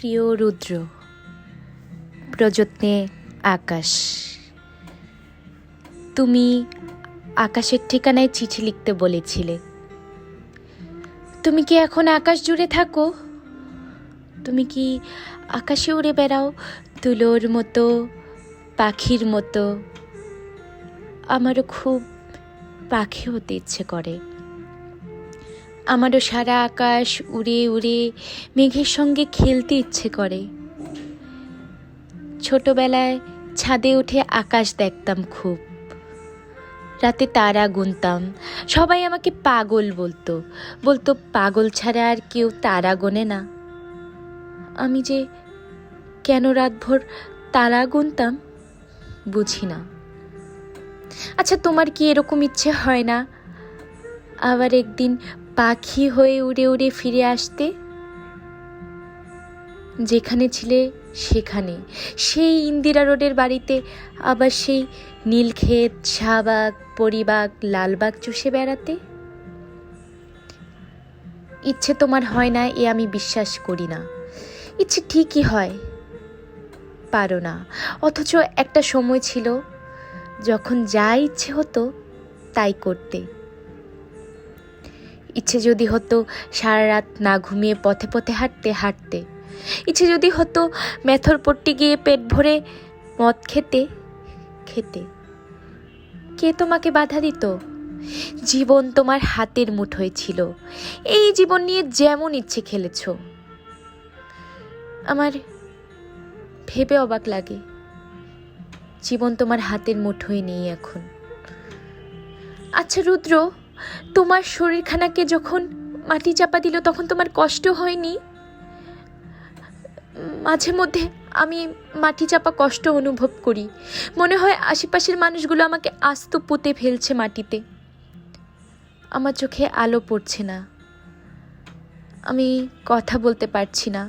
প্রিয় রুদ্র, প্রযত্নে আকাশ। তুমি আকাশের ঠিকানায় চিঠি লিখতে বলেছিলে। তুমি কি এখন আকাশ জুড়ে থাকো? তুমি কি আকাশে উড়ে বেড়াও তুলোর মতো, পাখির মতো? আমারও খুব পাখি হতে ইচ্ছে করে। আমারও সারা আকাশ উড়ে উড়ে মেঘের সঙ্গে খেলতে ইচ্ছে করে। ছোটবেলায় ছাদে উঠে আকাশ দেখতাম খুব, রাতে তারা গুনতাম। সবাই আমাকে পাগল বলতো পাগল ছাড়া আর কেউ তারা গোনে না। আমি যে কেন রাতভর তারা গুনতাম বুঝি না। আচ্ছা, তোমার কি এরকম ইচ্ছে হয় না আবার একদিন পাখি হয়ে উড়ে উড়ে ফিরে আসতে? যেখানে ছিলে সেখানে, সেই ইন্দিরা রোডের বাড়িতে, আবার সেই নীলক্ষেত, শাহবাগ, পরিবাগ, লালবাগ চষে বেড়াতে? ইচ্ছে তোমার হয় না এ আমি বিশ্বাস করি না। ইচ্ছে ঠিকই হয়, পারো না। অথচ একটা সময় ছিল যখন যা ইচ্ছে হতো তাই করতে। ইচ্ছে যদি হতো সারা রাত না ঘুমিয়ে পথে পথে হাঁটতে। ইচ্ছে যদি হতো মেথর পট্টি গিয়ে পেট ভরে মদ খেতে। কে তোমাকে বাধা দিত? জীবন তোমার হাতের মুঠোয় ছিল। এই জীবন নিয়ে যেমন ইচ্ছে খেলেছ। আমার ভেবে অবাক লাগে, জীবন তোমার হাতের মুঠোয় নেই এখন। আচ্ছা রুদ্র, তোমার শরীরখানাকে যখন মাটি চাপা দিল তখন তোমার কষ্ট হয়নি? মাঝে মধ্যে আমি মাটি চাপা কষ্ট অনুভব করি। মনে হয় আশেপাশের মানুষগুলো আমাকে আস্ত পুঁতে ফেলছে মাটিতে। আমার চোখে আলো পড়ছে না, আমি কথা বলতে পারছি না,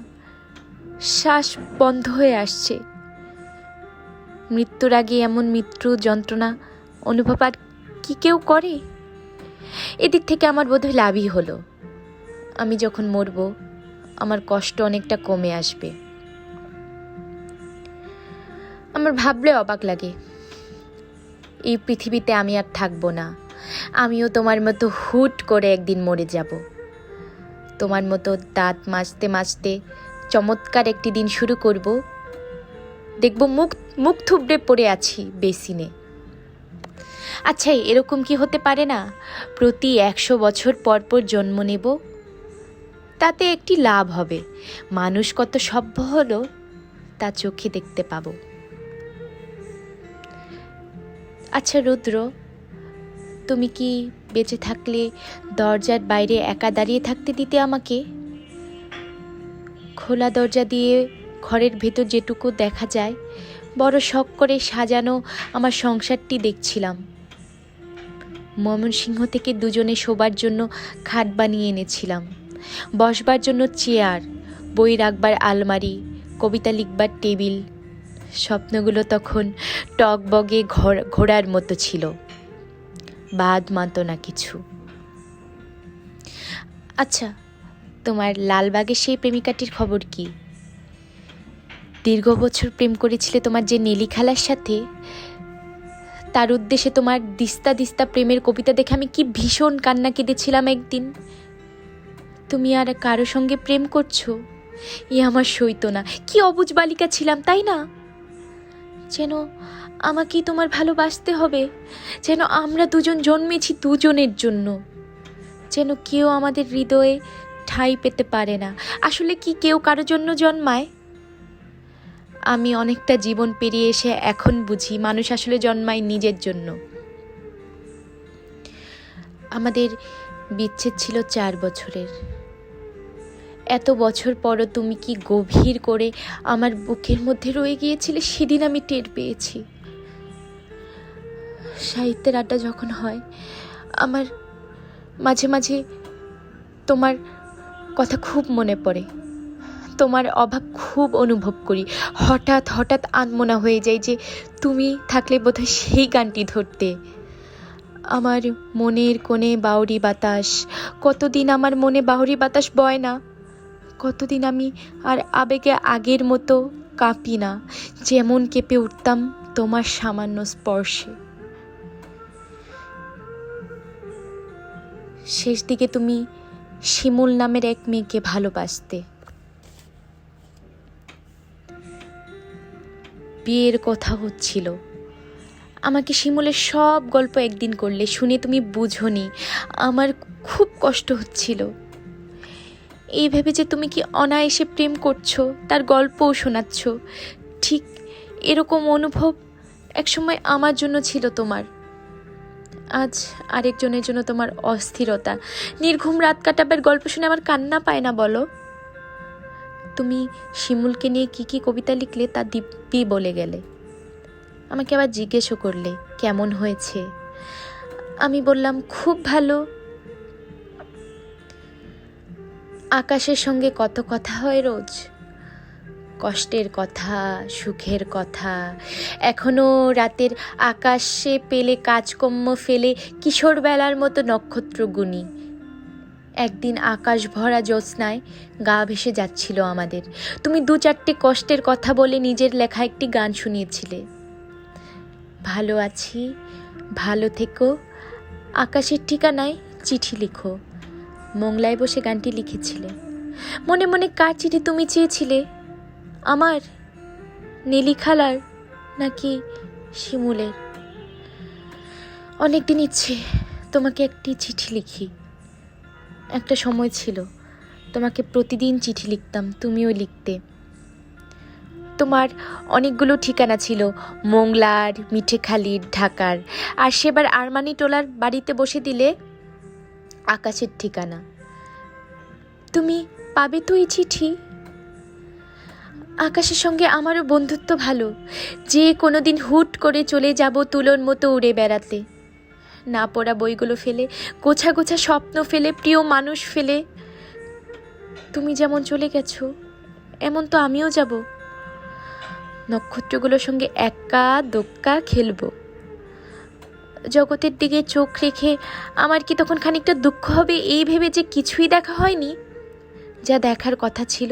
শ্বাস বন্ধ হয়ে আসছে। মৃত্যুর আগে এমন মৃত্যু যন্ত্রণা অনুভব আর কি কেউ করে? এদিক থেকে আমার বোধহয় লাভই হলো। আমি যখন মরব আমার কষ্ট অনেকটা কমে আসবে। আমার ভাবলে অবাক লাগে, এই পৃথিবীতে আমি আর থাকবো না। আমিও তোমার মতো হুট করে একদিন মরে যাব। তোমার মতো দাঁত মাজতে মাজতে চমৎকার একটি দিন শুরু করব। দেখব মুখ থুবড়ে পড়ে আছি বেসিনে। আচ্ছা, এরকম কি হতে পারে না প্রতি 100 বছর পর পর জন্ম নেব? তাতে একটি লাভ হবে, মানুষ কত সভ্য হলো তা চোখে দেখতে পাবো। আচ্ছা রুদ্র, তুমি কি বেঁচে থাকলে দরজার বাইরে একা দাঁড়িয়ে থাকতে দিতে আমাকে? খোলা দরজা দিয়ে ঘরের ভেতর যেটুকু দেখা যায়, বড় শখ করে সাজানো আমার সংসারটি দেখছিলাম। ময়মনসিংহ থেকে দুজনে শোবার জন্য খাট বানিয়ে এনেছিলাম, বসবার জন্য চেয়ার, বই রাখবার আলমারি, কবিতা লিখবার টেবিল। স্বপ্নগুলো তখন টগবগে ঘোড়ার মতো ছিল, বাদ মানত না কিছু। আচ্ছা, তোমার লালবাগের সেই প্রেমিকাটির খবর কি? দীর্ঘ বছর প্রেম করেছিলে তোমার যে নীলি খালার সাথে, তার উদ্দেশ্যে তোমার দিস্তা দিস্তা প্রেমের কবিতা দেখে আমি কি ভীষণ কান্না কেঁদেছিলাম একদিন। তুমি আর কারো সঙ্গে প্রেম করছো, এ আমার সইতো না। কি অবুঝ বালিকা ছিলাম, তাই না? যেন আমাকেই তোমার ভালোবাসতে হবে, যেন আমরা দুজন জন্মেছি দুজনের জন্য, যেন কেউ আমাদের হৃদয়ে ঠাঁই পেতে পারে না। আসলে কি কেউ কারোর জন্য জন্মায়? আমি অনেকটা জীবন পেরিয়ে এসে এখন বুঝি মানুষ আসলে জন্মায় নিজের জন্য। আমাদের বিচ্ছেদ ছিল 4 বছরের। এত বছর পরও তুমি কি গভীর করে আমার বুকের মধ্যে রয়ে গিয়েছিলে সেদিন আমি টের পেয়েছি। সাহিত্যের আড্ডা যখন হয়, আমার মাঝে মাঝে তোমার কথা খুব মনে পড়ে, তোমার অভাব খুব অনুভব করি। হঠাৎ হঠাৎ আনমনা হয়ে যায় যে তুমি থাকলে বোধহয় সেই গানটি ধরতে। আমার মনের কোণে বাউরি বাতাস, কতদিন আমার মনে বাউরি বাতাস বয় না, কতদিন আমি আর আবেগে আগের মতো কাঁপি না, যেমন কেঁপে উঠতাম তোমার সামান্য স্পর্শে। শেষ দিকে তুমি শিমুল নামের এক মেয়েকে ভালোবাসতে। বিয়ের কথা হচ্ছিল, আমাকে শিমুলের সব গল্প একদিন করলে, শুনে তুমি বুঝোনি। আমার খুব কষ্ট হচ্ছিল, এই ভেবে যে তুমি কি অনায়াসে প্রেম করছো, তার গল্পও শোনাচ্ছ। ঠিক এরকম অনুভব একসময় আমার জন্য ছিল তোমার। আজ আরেকজনের জন্য তোমার অস্থিরতা, নির্ঘুম রাত কাটাবার গল্প শুনে আমার কান্না পায় না বলো? তুমি শিমুলকে নিয়ে কি কি কবিতা লিখলে তা দিব্যি বলে গেলে। আমাকে আবার জিজ্ঞেসও করলে কেমন হয়েছে। আমি বললাম খুব ভালো। আকাশের সঙ্গে কত কথা হয় রোজ, কষ্টের কথা, সুখের কথা। এখনো রাতের আকাশে পেলে কাজকর্ম ফেলে কিশোর বেলার মতো নক্ষত্র গুনি। একদিন আকাশ ভরা জ্যোৎস্নায় গা ভেসে যাচ্ছিল আমাদের। তুমি 2-4টে কষ্টের কথা বলে নিজের লেখা একটি গান শুনিয়েছিলে। ভালো আছি, ভালো থেকো, আকাশের ঠিকানায় চিঠি লিখো। মোংলায় বসে গানটি লিখেছিলে। মনে মনে কার চিঠি তুমি চেয়েছিলে? আমার, নেলি খালার, নাকি শিমুলের? অনেকদিন ইচ্ছে তোমাকে একটি চিঠি লিখি। একটা সময় ছিল তোমাকে প্রতিদিন চিঠি লিখতাম, তুমিও লিখতে। তোমার অনেকগুলো ঠিকানা ছিল, মোংলার, মিঠেখালির, ঢাকার। আর সেবার আরমানি টোলার বাড়িতে বসে দিলে আকাশের ঠিকানা। তুমি পাবে তো এই চিঠি? আকাশের সঙ্গে আমারও বন্ধুত্ব ভালো, যে কোনো দিন হুট করে চলে যাব তুলোর মতো উড়ে বেড়াতে। না পড়া বইগুলো ফেলে, গোছা গোছা স্বপ্ন ফেলে, প্রিয় মানুষ ফেলে। তুমি যেমন চলে গেছো, এমন তো আমিও যাব। নক্ষত্রগুলোর সঙ্গে একা দোক্কা খেলবো। জগতের দিকে চোখ রেখে আমার কি তখন খানিকটা দুঃখ হবে এই ভেবে যে কিছুই দেখা হয়নি, যা দেখার কথা ছিল?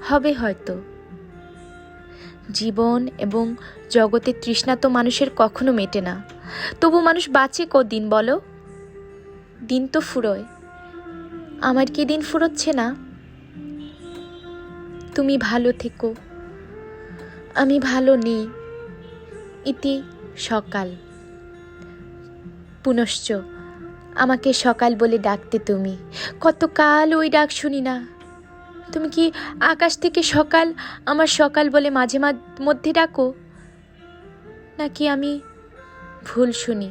হবে হয়তো। জীবন এবং জগতের তৃষ্ণা তো মানুষের কখনো মেটে না, তবু মানুষ বাঁচে কদিন বলো? দিন তো ফুরোয়। আমার কি দিন ফুরোচ্ছে না? তুমি ভালো থেকো, আমি ভালো নেই। ইতি সকাল। পুনশ্চ আমাকে সকাল বলে ডাকতে তুমি, কতকাল ওই ডাক শুনি না। তুমি কি আকাশ থেকে সকাল আমার সকাল বলে মাঝে মধ্যে ডাকো, নাকি আমি ভুল শুনি?